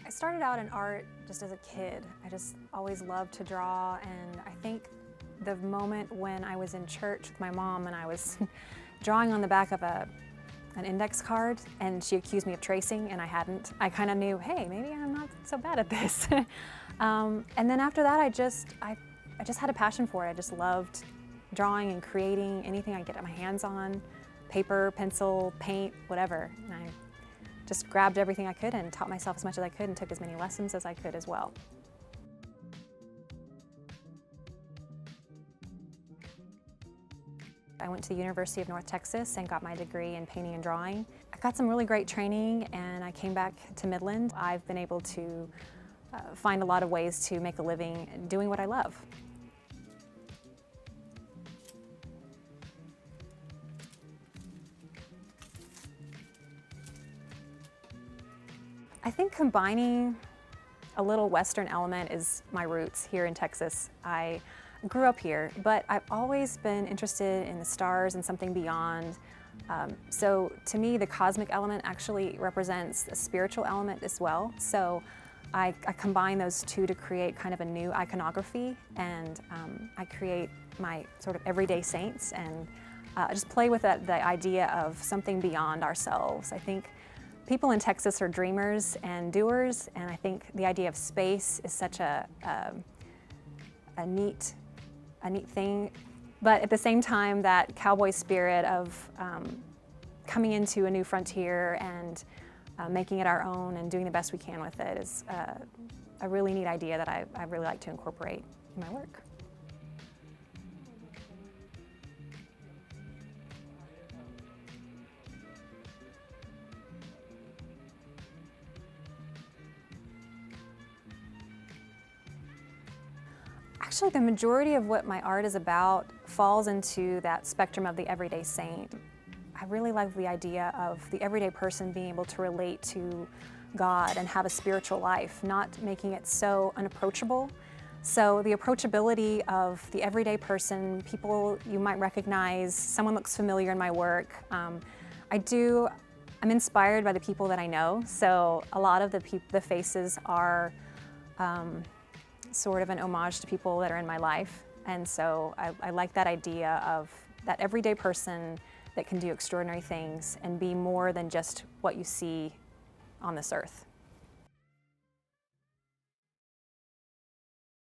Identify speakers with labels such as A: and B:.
A: I started out in art just as a kid. I just always loved to draw, and I think the moment when I was in church with my mom and I was drawing on the back of an index card and she accused me of tracing and I hadn't, I kind of knew, hey, maybe I'm not so bad at this. And then after that, I just had a passion for it. I just loved drawing and creating anything I could get my hands on, paper, pencil, paint, whatever. And I just grabbed everything I could and taught myself as much as I could and took as many lessons as I could as well. I went to the University of North Texas and got my degree in painting and drawing. I got some really great training and I came back to Midland. I've been able to find a lot of ways to make a living doing what I love. I think combining a little Western element is my roots here in Texas. I grew up here, but I've always been interested in the stars and something beyond. So to me, the cosmic element actually represents a spiritual element as well. So I combine those two to create kind of a new iconography, and I create my sort of everyday saints and just play with the idea of something beyond ourselves. I think people in Texas are dreamers and doers, and I think the idea of space is such a neat thing. But at the same time, that cowboy spirit of coming into a new frontier and making it our own and doing the best we can with it is a really neat idea that I really like to incorporate in my work. Actually, the majority of what my art is about falls into that spectrum of the everyday saint. I really love the idea of the everyday person being able to relate to God and have a spiritual life, not making it so unapproachable. So the approachability of the everyday person, people you might recognize, someone looks familiar in my work. I'm inspired by the people that I know, so a lot of the faces are sort of an homage to people that are in my life. And so I like that idea of that everyday person that can do extraordinary things and be more than just what you see on this earth.